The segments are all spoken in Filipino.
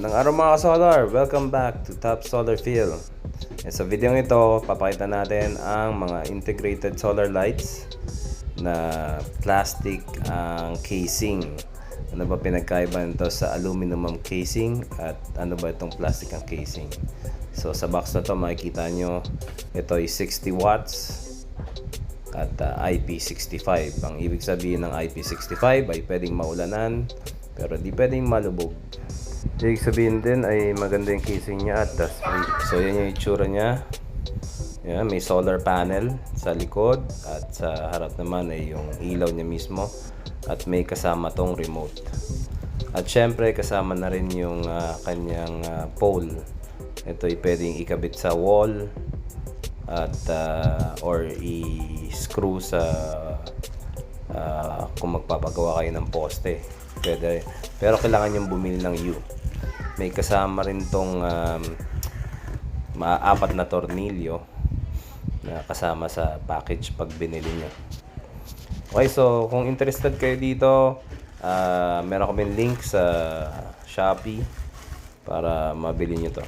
Magandang araw mga ka-solar! Welcome back to Top Solar Field. Sa video ito, papakita natin ang mga integrated solar lights na plastic ang casing. Ano ba pinagkaiba nito sa aluminum ang casing at ano ba itong plastic ang casing? So sa box na to makikita nyo, ito ay 60 watts at IP65. Ang ibig sabihin ng IP65 ay pwedeng maulanan pero di pwedeng malubog. Ibig sabihin din ay maganda yung casing niya at dust free. So yan yung itsura niya. Yan, may solar panel sa likod at sa harap naman ay yung ilaw niya mismo at may kasama tong remote. At syempre kasama na rin yung kanyang pole. Ito ay pwedeng ikabit sa wall at or i-screw sa kung magpapagawa kayo ng poste. Pwede. Pero kailangan yung bumili ng U. May kasama rin tong apat na tornilyo na kasama sa package pag binili nyo. Okay, so kung interested kayo dito, meron kaming link sa Shopee para mabili nyo to.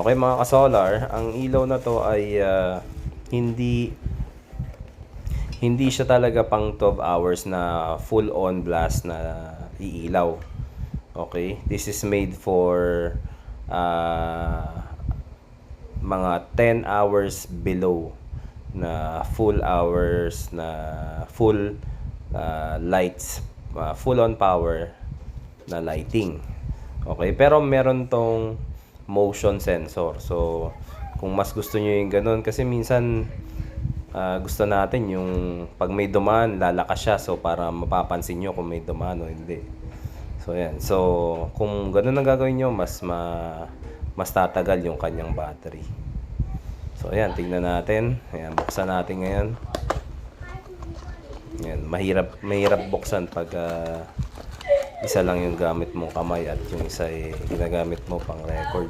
Okay mga ka-solar, ang ilaw na to ay hindi siya talaga pang 12 hours na full on blast na iilaw. Okay, this is made for mga 10 hours below na full hours na full lights, full on power na lighting. Okay, pero meron tong motion sensor. So kung mas gusto niyo yung ganun, kasi minsan gusto natin yung pag may dumaan lalakas siya, so para mapapansin nyo kung may dumaan o hindi. So yan, so kung ganun ang gagawin nyo, mas tatagal yung kanyang battery. So ayan, tingnan natin. Ayan, buksan natin ngayon. Ayan, mahirap buksan pag isa lang yung gamit mong kamay at yung isa ay ginagamit mo pang record.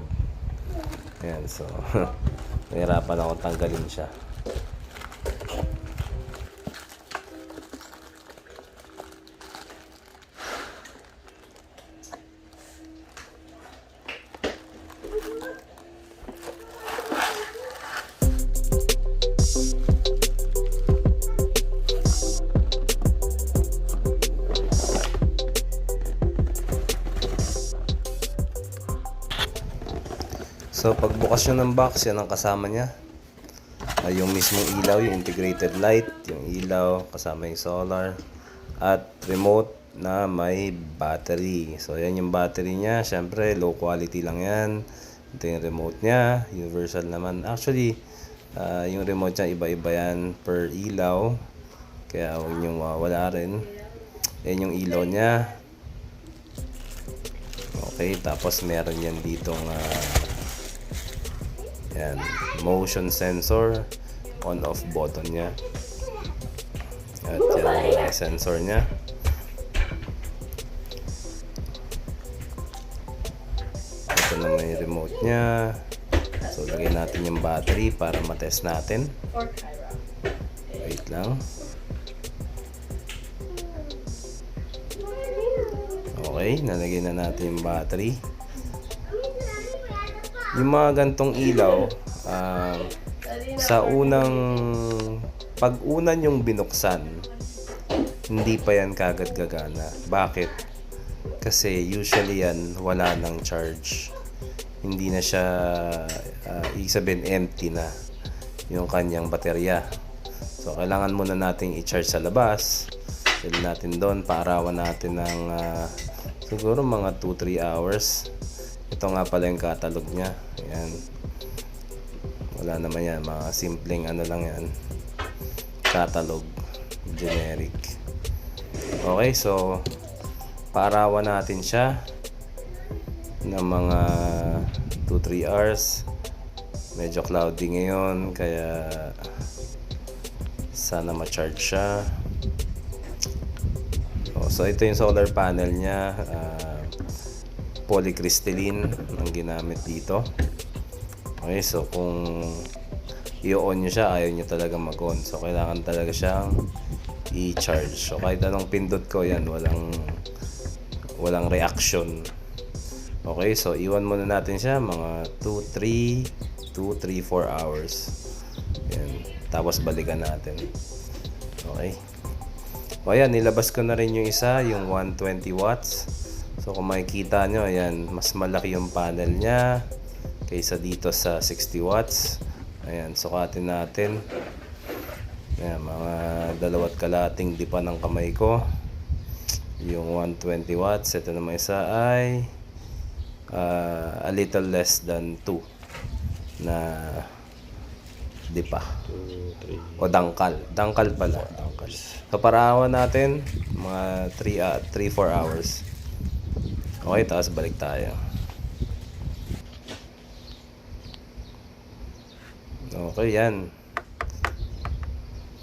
Ayan, so nahirapan akong tanggalin siya. So pagbukas nyo ng box, yan ang kasama niya. Yung mismong ilaw, yung integrated light, yung ilaw, kasama yung solar, at remote na may battery. So yan yung battery niya. Syempre low quality lang yan. Ito yung remote niya, universal naman. Actually yung remote niya iba-iba yan per ilaw, kaya huwag nyo wala rin. Yan yung ilaw niya. Okay, tapos meron yan ditong yan, motion sensor, on off button niya. At yan yung sensor niya. Ito na may remote niya. So lagyan natin yung battery para matest natin. Wait lang. Okay, nalagyan na natin yung battery. Yung mga gantong ilaw, sa pag-una yung binuksan, hindi pa yan kagad gagana. Bakit? Kasi usually yan wala nang charge. Hindi na siya, ibig sabihin empty na yung kanyang baterya. So kailangan muna nating i-charge sa labas. Pwede natin doon, paarawan natin ng siguro mga 2-3 hours. Ito nga pala yung catalog niya. Ayan. Wala naman yan. Mga simpleng ano lang yan. Catalog. Generic. Okay, so paarawan natin siya ng mga 2-3 hours. Medyo cloudy ngayon, kaya sana ma-charge siya. So ito yung solar panel niya. Polycrystalline ang ginamit dito. Okay, so kung i-on nyo siya, ayaw nyo talaga mag-on. So kailangan talaga siyang i-charge. So kahit anong pindot ko yan, walang reaction. Okay, so iwan muna natin siya mga 4 hours. Yan. Tapos balikan natin. Okay. O ayan, nilabas ko na rin yung isa, yung 120 watts. So kung makikita nyo, ayan, mas malaki yung panel niya kaysa dito sa 60 watts. Ayan, sukatin natin. Ayan, mga 2.5 dipa ng kamay ko. Yung 120 watts. Ito naman isa ay a little less than 2 na dipa. O dangkal. Dangkal pala. Dangkal. So parawan natin mga 3-4 hours. Okay, tapos balik tayo. Okay, yan.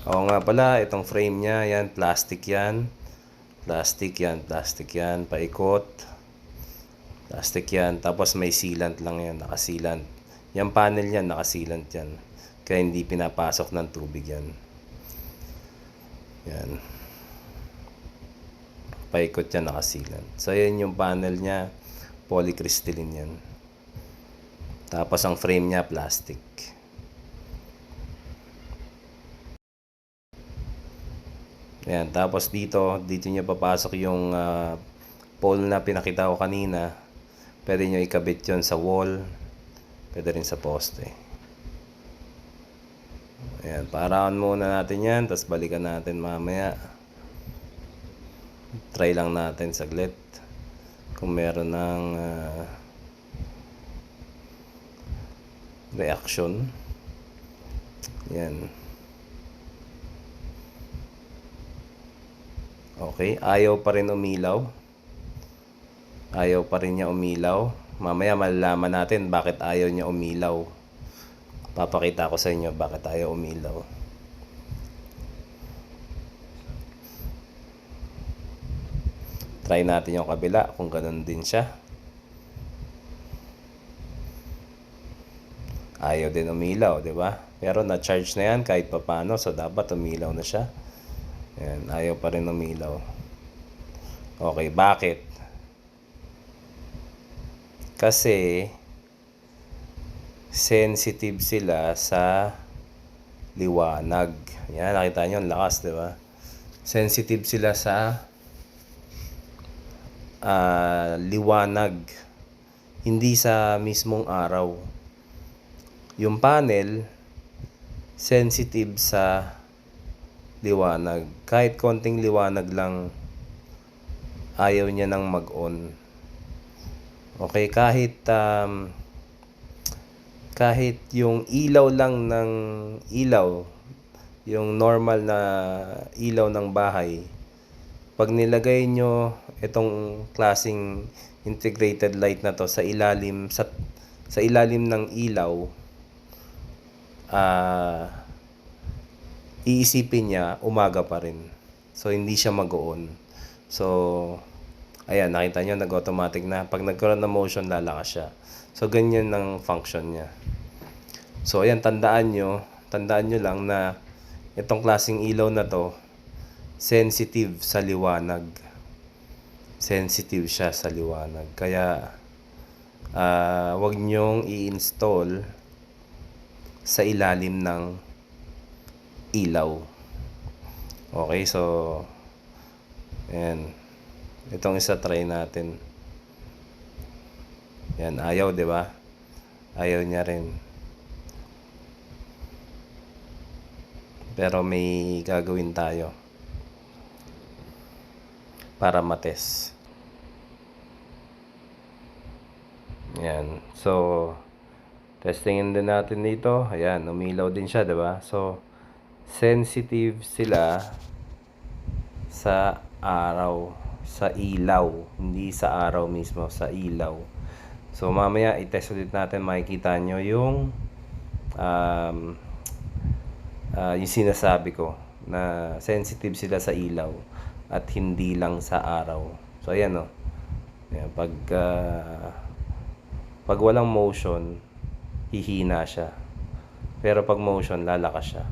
Oo nga pala, itong frame niya, yan, plastic yan. Plastic yan, paikot. Plastic yan, tapos may sealant lang yan, nakasealant. Yung panel yan, nakasealant yan. Kaya hindi pinapasok ng tubig yan. Yan. Paikot yan, nakasealant. So, yan yung panel niya, polycrystalline yan. Tapos ang frame niya, plastic. Ayan, tapos dito niya papasok yung pole na pinakita ko kanina. Pwede nyo ikabit yon sa wall. Pwede rin sa poste. Ayan, paraon muna natin yan. Tapos balikan natin mamaya. Try lang natin saglit. Kung meron ng reaction. Ayan. Okay, ayaw pa rin umilaw. Ayaw pa rin niya umilaw. Mamaya malalaman natin bakit ayaw niya umilaw. Papakita ko sa inyo bakit ayaw umilaw. Try natin yung kabila kung ganun din siya. Ayaw din umilaw, di ba? Pero na-charge na yan kahit papano, so dapat umilaw na siya. Ayan, ayaw pa rin umilaw. Okay, bakit? Kasi sensitive sila sa liwanag. Yan, nakita nyo, ang lakas, di ba? Sensitive sila sa liwanag. Hindi sa mismong araw. Yung panel, sensitive sa liwanag. Kahit konting liwanag lang, ayaw niya nang mag-on. Okay, kahit yung ilaw lang ng ilaw, yung normal na ilaw ng bahay, pag nilagay nyo itong klaseng integrated light na to sa ilalim ng ilaw, iisipin niya umaga pa rin. So hindi siya mag-on. So ayan, nakita nyo, nag-automatic na. Pag nagkaroon ng motion, lalakas siya. So ganyan ang function niya. So ayan, tandaan nyo lang na itong klaseng ilaw na to, sensitive sa liwanag. Sensitive siya sa liwanag. Kaya wag nyong i-install sa ilalim ng ilaw. Okay, so ayan. Itong isa try natin. Yan, ayaw, 'di ba? Ayaw niya rin. Pero may gagawin tayo para matest. Yan. So testingin din natin dito. Ayan, umilaw din siya, 'di ba? So sensitive sila sa araw, sa ilaw, hindi sa araw mismo, sa ilaw. So mamaya i-test ulit natin, makikita nyo yung yung sinasabi ko na sensitive sila sa ilaw at hindi lang sa araw. So ayan, ayan, pag walang motion, hihina siya. Pero pag motion, lalakas siya.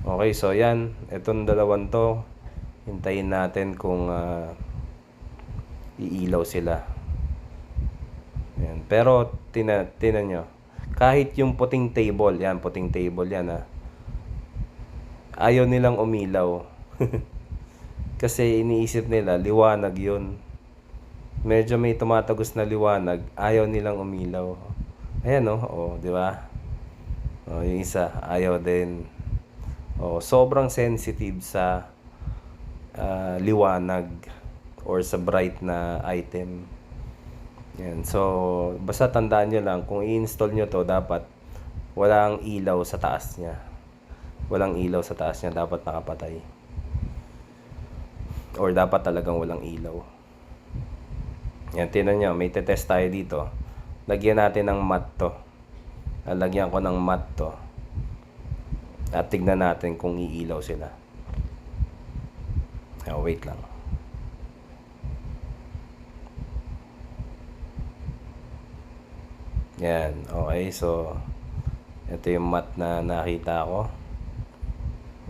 Okay, so yan. Itong dalawan to, hintayin natin kung iilaw sila. Yan. Pero, tinan nyo. Kahit yung puting table, yan, puting table yan ayaw nilang umilaw. Kasi iniisip nila, liwanag yun. Medyo may tumatagos na liwanag, ayaw nilang umilaw. Ayan di ba? Yung isa, ayaw din. Sobrang sensitive sa liwanag or sa bright na item. Yan. So, basta tandaan nyo lang, kung i-install nyo to, dapat walang ilaw sa taas niya. Walang ilaw sa taas niya, dapat nakapatay. Or dapat talagang walang ilaw. Yan, tinan nyo, may tetest tayo dito. Lagyan natin ng mat to. Lagyan ko ng mat to. At tignan natin kung iilaw sila. Wait lang. Yan, okay, so ito yung mat na nakita ko.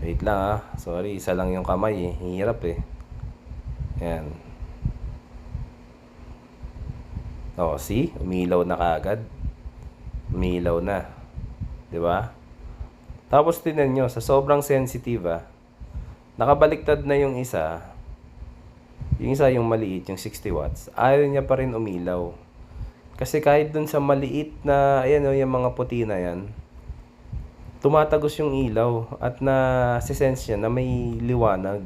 Wait lang sorry, isa lang yung kamay hirap Yan. See? Umilaw na kaagad. Umilaw na. 'Di ba? Tapos tingnan nyo, sa sobrang sensitive nakabaliktad na yung isa. Yung isa yung maliit, yung 60 watts. Ayaw niya pa rin umilaw. Kasi kahit dun sa maliit na, yung mga puti na yan, tumatagos yung ilaw at na-sense niya na may liwanag.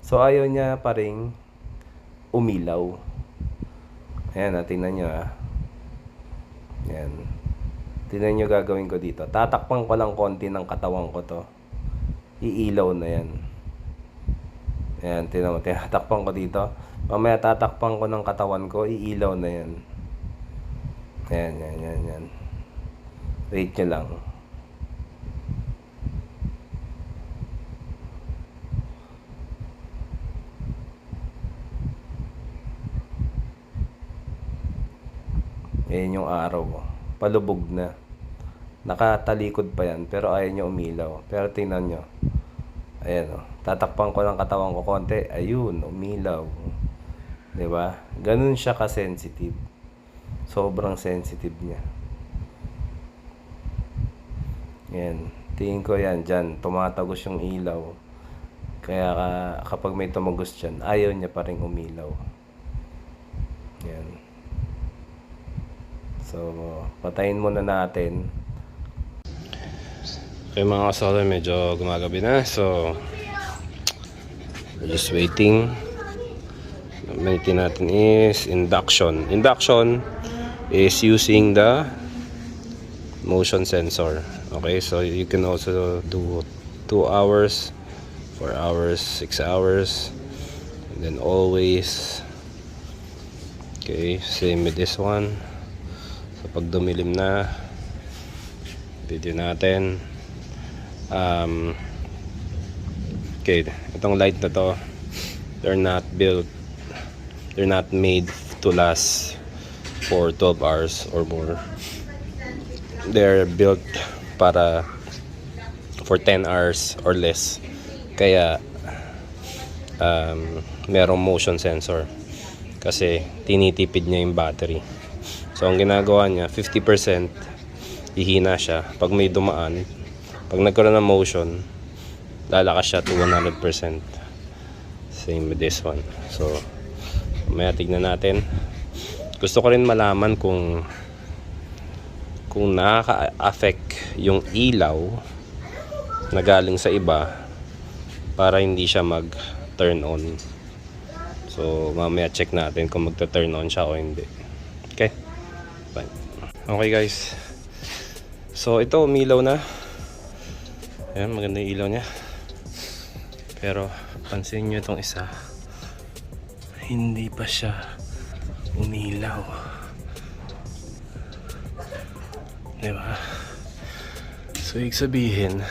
So, ayaw niya pa rin umilaw. Ayan, tingnan nyo Ayan. Tingnan nyo gagawin ko dito. Tatakpan ko lang konti ng katawan ko to. Iilaw na yan. Ayan, tingnan mo. Tinatakpan ko dito. Mamaya tatakpan ko ng katawan ko, iilaw na yan. Yan. Wait nyo lang. Ayan yung araw. Palubog na. Nakatalikod pa yan. Pero ayaw nyo umilaw. Pero tingnan nyo. Ayan tatakpan ko ng katawan ko konti. Ayun, umilaw. 'Di ba? Ganun siya ka-sensitive. Sobrang sensitive niya. Yan. Tingin ko yan dyan. Tumatagos yung ilaw. Kaya kapag may tumagos dyan, ayaw niya pa rin umilaw. Yan. So, patayin muna natin. Okay mga kasolar, medyo gumagabi na. So, we're just waiting. Gamitin natin is induction. Induction is using the motion sensor. Okay, so you can also do 2 hours, 4 hours, 6 hours, and then always. Okay, same with this one. So pag dumilim na, video natin. Okay, itong light na to, they're not made to last for 12 hours or more. They're built for 10 hours or less. Kaya merong motion sensor kasi tinitipid niya yung battery. So ang ginagawa niya, 50% ihina siya. Pag may dumaan, pag nagkaroon ng motion, lalakas siya to 100%. Same with this one. So may tignan natin. Gusto ko rin malaman kung nakaka-affect yung ilaw na galing sa iba para hindi siya mag-turn on. So mamaya check natin kung magta-turn on siya o hindi. Okay? Bye. Okay guys. So ito umilaw na. Ayan, maganda yung ilaw niya. Pero pansin nyo itong isa, hindi pa siya umilaw. Diba? So ibig sabihin,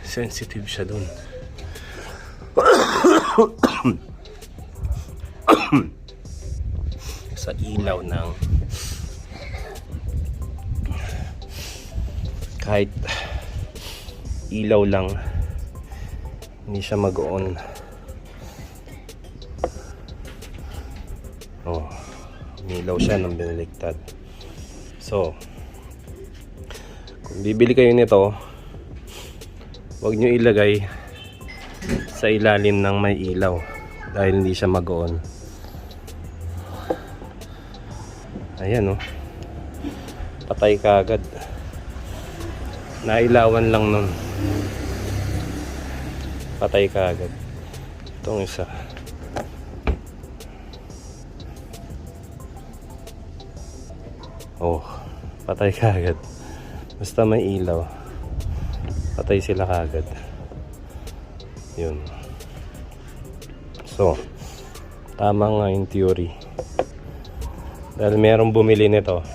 sensitive siya dun. Sa ilaw ng ilaw lang, hindi siya mag-on. Oh, umilaw siya nang binaliktad. So, kung bibili kayo nito, huwag nyo ilagay sa ilalim ng may ilaw dahil hindi siya mag-on. Ayan, oh, patay ka agad. Nailawan lang nun, patay ka agad. Itong isa, oh, patay ka agad. Basta may ilaw, patay sila kagad. Yun. So, tama nga in theory. Dahil merong bumili nito,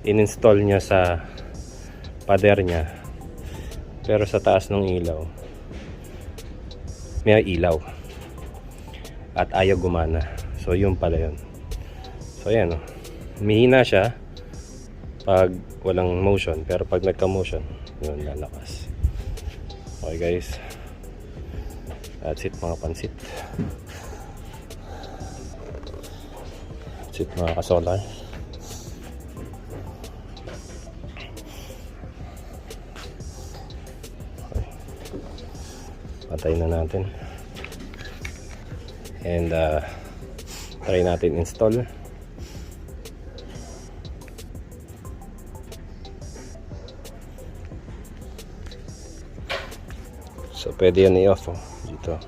in-install niya sa pader niya, pero sa taas ng ilaw may ilaw at ayaw gumana. So yun pala yun. So ayan, oh, humihina siya pag walang motion, pero pag nagka-motion, yun, lalakas. Okay guys, that's it mga pansit. That's it mga kasolar. Patay na natin and try natin install. So pwede yan i-off, oh, dito.